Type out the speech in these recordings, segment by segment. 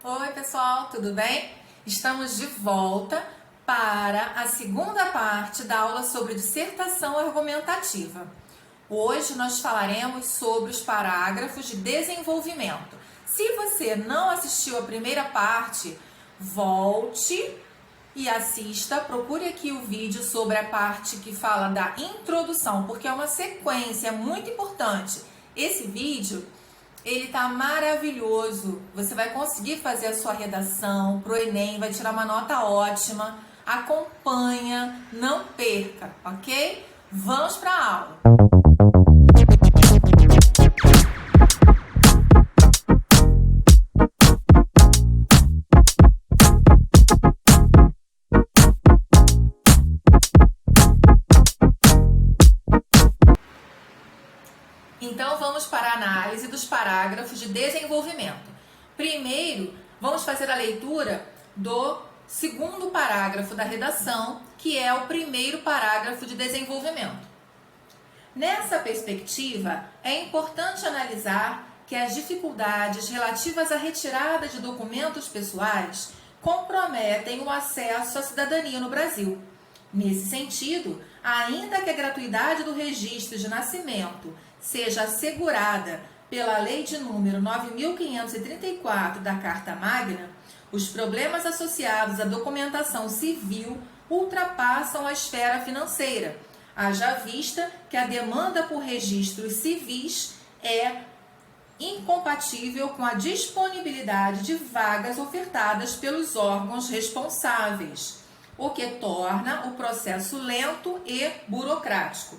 Oi, pessoal, tudo bem? Estamos de volta para a segunda parte da aula sobre dissertação argumentativa. Hoje nós falaremos sobre os parágrafos de desenvolvimento. Se você não assistiu a primeira parte, volte e assista, procure aqui o vídeo sobre a parte que fala da introdução, porque é uma sequência muito importante. Esse vídeo, ele tá maravilhoso, você vai conseguir fazer a sua redação pro Enem, vai tirar uma nota ótima, acompanha, não perca, ok? Vamos para a aula. Então vamos para a análise dos parágrafos de desenvolvimento. Primeiro, vamos fazer a leitura do segundo parágrafo da redação, que é o primeiro parágrafo de desenvolvimento. Nessa perspectiva, é importante analisar que as dificuldades relativas à retirada de documentos pessoais comprometem o acesso à cidadania no Brasil. Nesse sentido, ainda que a gratuidade do registro de nascimento seja assegurada pela Lei de número 9.534 da Carta Magna, os problemas associados à documentação civil ultrapassam a esfera financeira, haja vista que a demanda por registros civis é incompatível com a disponibilidade de vagas ofertadas pelos órgãos responsáveis, o que torna o processo lento e burocrático.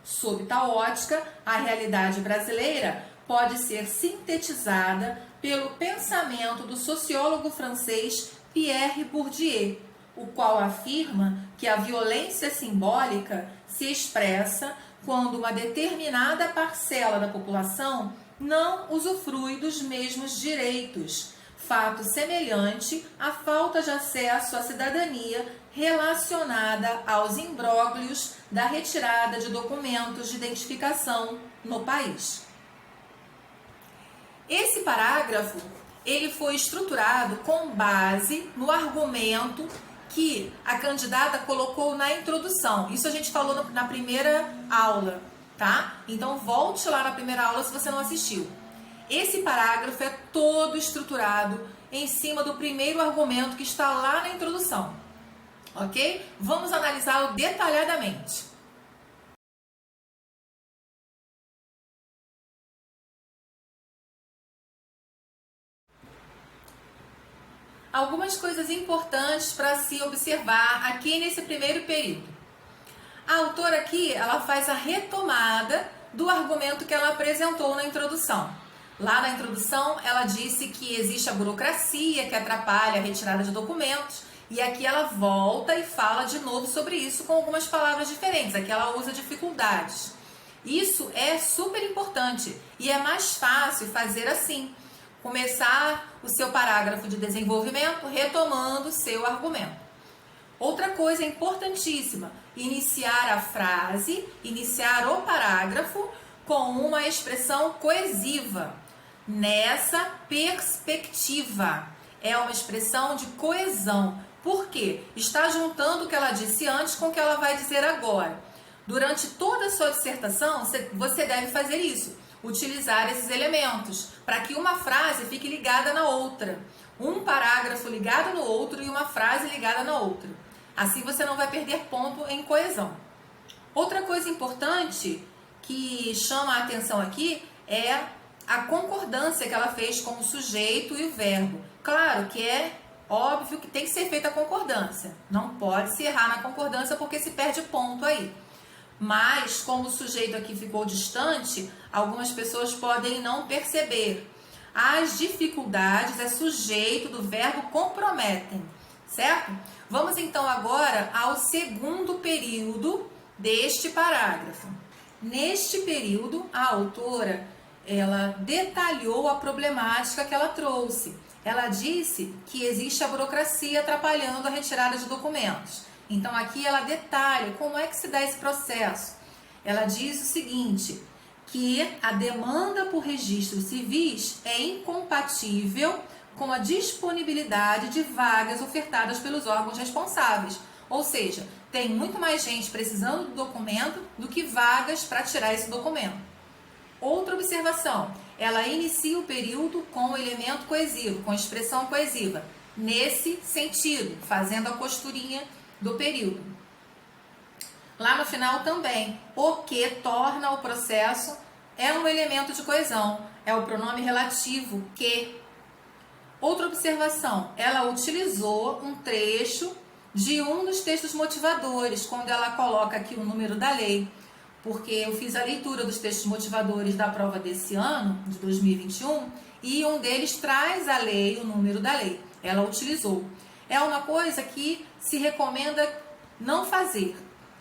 Sob tal ótica, a realidade brasileira pode ser sintetizada pelo pensamento do sociólogo francês Pierre Bourdieu, o qual afirma que a violência simbólica se expressa quando uma determinada parcela da população não usufrui dos mesmos direitos, fato semelhante à falta de acesso à cidadania relacionada aos imbróglios da retirada de documentos de identificação no país. Esse parágrafo, ele foi estruturado com base no argumento que a candidata colocou na introdução. Isso a gente falou na primeira aula, tá? Então volte lá na primeira aula se você não assistiu. Esse parágrafo é todo estruturado em cima do primeiro argumento que está lá na introdução, ok? Vamos analisá-lo detalhadamente. Algumas coisas importantes para se observar aqui nesse primeiro período. A autora aqui, ela faz a retomada do argumento que ela apresentou na introdução. Lá na introdução, ela disse que existe a burocracia que atrapalha a retirada de documentos, e aqui ela volta e fala de novo sobre isso com algumas palavras diferentes. Aqui ela usa dificuldades. Isso é super importante e é mais fácil fazer assim. Começar o seu parágrafo de desenvolvimento retomando o seu argumento. Outra coisa importantíssima, iniciar a frase, iniciar o parágrafo com uma expressão coesiva. Nessa perspectiva, é uma expressão de coesão. Por quê? Está juntando o que ela disse antes com o que ela vai dizer agora. Durante toda a sua dissertação, você deve fazer isso. Utilizar esses elementos para que uma frase fique ligada na outra. Um parágrafo ligado no outro e uma frase ligada na outra. Assim você não vai perder ponto em coesão. Outra coisa importante que chama a atenção aqui é a concordância que ela fez com o sujeito e o verbo. Claro que é óbvio que tem que ser feita a concordância. Não pode se errar na concordância porque se perde ponto aí. Mas, como o sujeito aqui ficou distante, algumas pessoas podem não perceber. As dificuldades é sujeito do verbo comprometem, certo? Vamos então agora ao segundo período deste parágrafo. Neste período, a autora, ela detalhou a problemática que ela trouxe. Ela disse que existe a burocracia atrapalhando a retirada de documentos. Então aqui ela detalha como é que se dá esse processo. Ela diz o seguinte, que a demanda por registros civis é incompatível com a disponibilidade de vagas ofertadas pelos órgãos responsáveis. Ou seja, tem muito mais gente precisando do documento do que vagas para tirar esse documento. Outra observação, ela inicia o período com o elemento coesivo, com expressão coesiva, nesse sentido, fazendo a costurinha do período. Lá no final também, o que torna o processo é um elemento de coesão, é o pronome relativo que. Outra observação, ela utilizou um trecho de um dos textos motivadores, quando ela coloca aqui o número da lei, porque eu fiz a leitura dos textos motivadores da prova desse ano, de 2021, e um deles traz a lei, o número da lei. Ela utilizou. É uma coisa que se recomenda não fazer,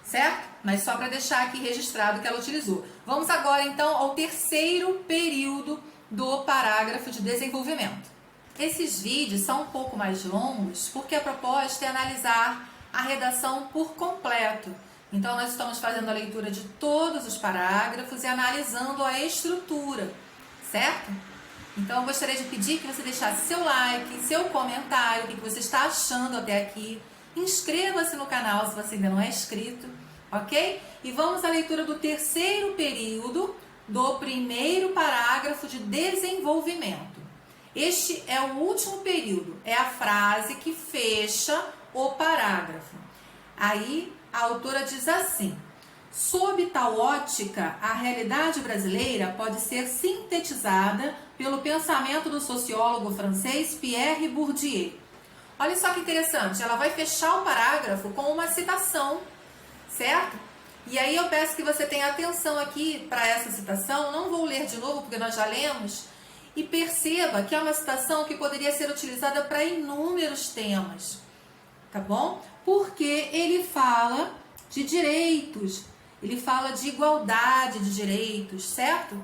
certo? Mas só para deixar aqui registrado que ela utilizou. Vamos agora então ao terceiro período do parágrafo de desenvolvimento. Esses vídeos são um pouco mais longos porque a proposta é analisar a redação por completo. Então nós estamos fazendo a leitura de todos os parágrafos e analisando a estrutura, certo? Então eu gostaria de pedir que você deixasse seu like, seu comentário, o que você está achando até aqui. Inscreva-se no canal se você ainda não é inscrito, ok? E vamos à leitura do terceiro período do primeiro parágrafo de desenvolvimento. Este é o último período, é a frase que fecha o parágrafo. Aí a autora diz assim: sob tal ótica, a realidade brasileira pode ser sintetizada pelo pensamento do sociólogo francês Pierre Bourdieu. Olha só que interessante, ela vai fechar o parágrafo com uma citação, certo? E aí eu peço que você tenha atenção aqui para essa citação, não vou ler de novo porque nós já lemos, e perceba que é uma citação que poderia ser utilizada para inúmeros temas, tá bom? Porque ele fala de direitos, ele fala de igualdade de direitos, certo?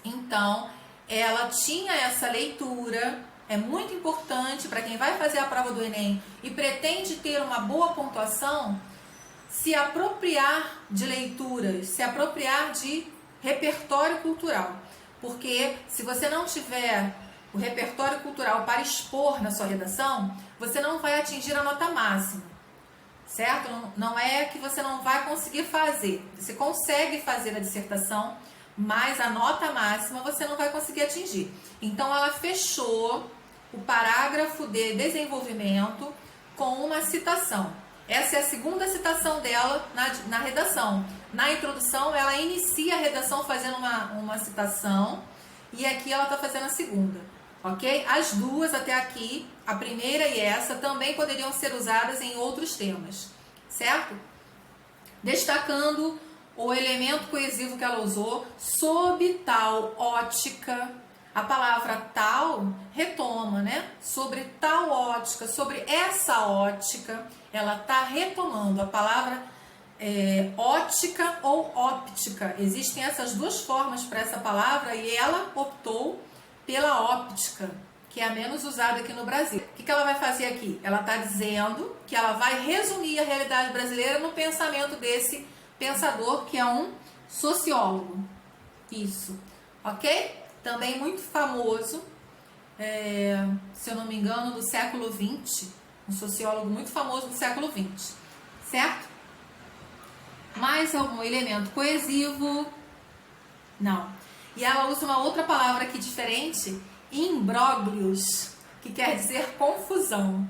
Então, ela tinha essa leitura, é muito importante para quem vai fazer a prova do Enem e pretende ter uma boa pontuação, se apropriar de leituras, se apropriar de repertório cultural. Porque se você não tiver o repertório cultural para expor na sua redação, você não vai atingir a nota máxima, certo? Não é que você não vai conseguir fazer. Você consegue fazer a dissertação, mas a nota máxima você não vai conseguir atingir. Então ela fechou o parágrafo de desenvolvimento com uma citação. Essa é a segunda citação dela na redação. Na introdução, ela inicia a redação fazendo uma citação e aqui ela está fazendo a segunda, ok? As duas até aqui, a primeira e essa, também poderiam ser usadas em outros temas, certo? Destacando o elemento coesivo que ela usou, sob tal ótica. A palavra tal retoma, né? Sobre tal ótica, sobre essa ótica, ela está retomando a palavra ótica ou óptica. Existem essas duas formas para essa palavra e ela optou pela óptica, que é a menos usada aqui no Brasil. O que ela vai fazer aqui? Ela está dizendo que ela vai resumir a realidade brasileira no pensamento desse pensador, que é um sociólogo. Isso, ok? Também muito famoso, se eu não me engano, do século XX, um sociólogo muito famoso do século XX, certo? Mais algum elemento coesivo? Não. E ela usa uma outra palavra aqui diferente, imbróglios, que quer dizer confusão.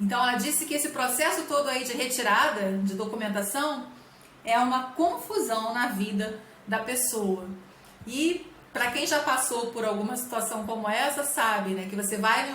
Então ela disse que esse processo todo aí de retirada de documentação é uma confusão na vida da pessoa. E para quem já passou por alguma situação como essa, sabe, né, que você vai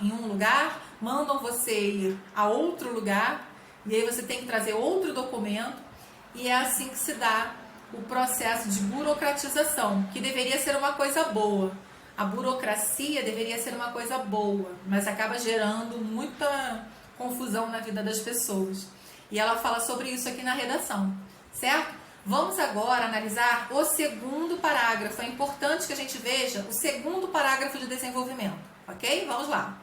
em um lugar, mandam você ir a outro lugar, e aí você tem que trazer outro documento, e é assim que se dá o processo de burocratização, que deveria ser uma coisa boa. A burocracia deveria ser uma coisa boa, mas acaba gerando muita confusão na vida das pessoas. E ela fala sobre isso aqui na redação, certo? Vamos agora analisar o segundo parágrafo. É importante que a gente veja o segundo parágrafo de desenvolvimento, ok? Vamos lá.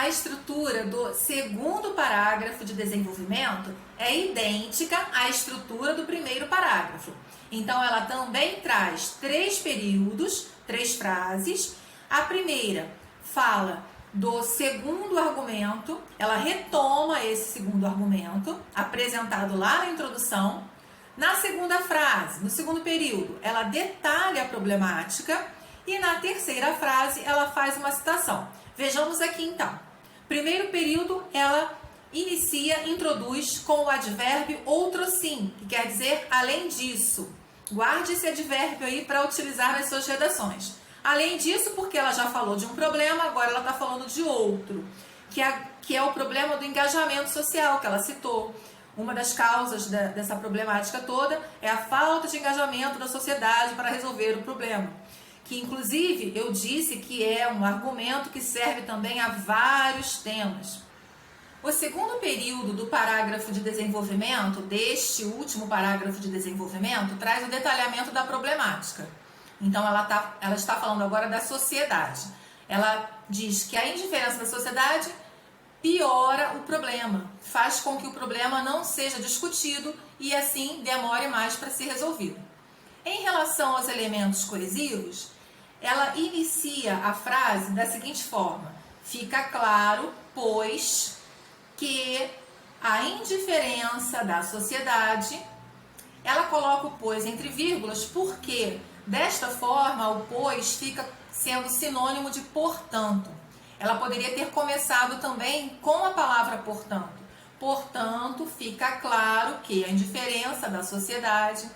a estrutura do segundo parágrafo de desenvolvimento é idêntica à estrutura do primeiro parágrafo. Então, ela também traz 3 períodos, 3 frases. A primeira fala do segundo argumento, ela retoma esse segundo argumento, apresentado lá na introdução. Na segunda frase, no segundo período, ela detalha a problemática. E na terceira frase, ela faz uma citação. Vejamos aqui então. Primeiro período, ela introduz com o advérbio outrossim, que quer dizer além disso. Guarde esse advérbio aí para utilizar nas suas redações. Além disso, porque ela já falou de um problema, agora ela está falando de outro, que é o problema do engajamento social que ela citou. Uma das causas dessa problemática toda é a falta de engajamento da sociedade para resolver o problema. Que inclusive eu disse que é um argumento que serve também a vários temas. O segundo período do parágrafo de desenvolvimento, deste último parágrafo de desenvolvimento, traz o detalhamento da problemática. Então ela está falando agora da sociedade. Ela diz que a indiferença da sociedade piora o problema, faz com que o problema não seja discutido e assim demore mais para ser resolvido. Em relação aos elementos coesivos, ela inicia a frase da seguinte forma: fica claro, pois, que a indiferença da sociedade, ela coloca o pois entre vírgulas porque desta forma o pois fica sendo sinônimo de portanto. Ela poderia ter começado também com a palavra portanto. Portanto, fica claro que a indiferença da sociedade,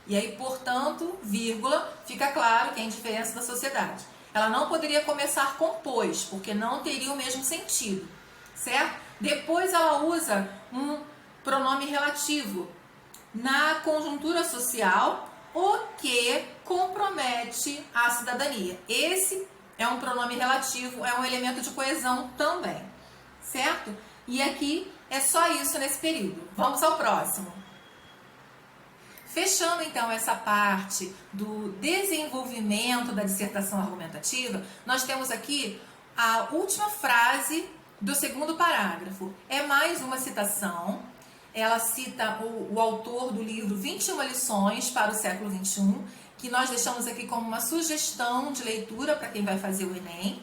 e aí, portanto, vírgula, fica claro que a indiferença da sociedade. Ela não poderia começar com pois, porque não teria o mesmo sentido, certo? Depois ela usa um pronome relativo na conjuntura social, o que compromete a cidadania. Esse é um pronome relativo, é um elemento de coesão também, certo? E aqui é só isso nesse período. Vamos ao próximo. Fechando então essa parte do desenvolvimento da dissertação argumentativa, nós temos aqui a última frase do segundo parágrafo. É mais uma citação. Ela cita o autor do livro 21 lições para o século XXI, que nós deixamos aqui como uma sugestão de leitura para quem vai fazer o Enem.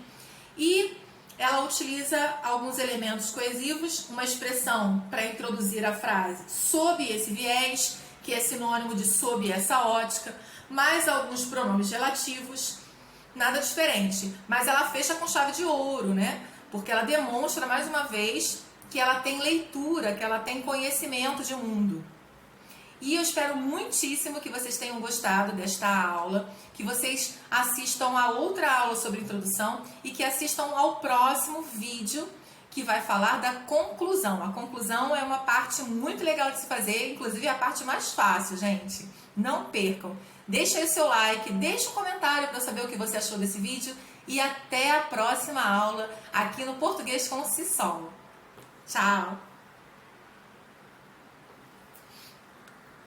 E ela utiliza alguns elementos coesivos, uma expressão para introduzir a frase sob esse viés, que é sinônimo de sob essa ótica, mais alguns pronomes relativos, nada diferente. Mas ela fecha com chave de ouro, né? Porque ela demonstra mais uma vez que ela tem leitura, que ela tem conhecimento de mundo. E eu espero muitíssimo que vocês tenham gostado desta aula, que vocês assistam a outra aula sobre introdução e que assistam ao próximo vídeo que vai falar da conclusão. A conclusão é uma parte muito legal de se fazer, inclusive é a parte mais fácil, gente. Não percam. Deixa aí o seu like, deixa um comentário para eu saber o que você achou desse vídeo e até a próxima aula aqui no Português com Cissol. Tchau!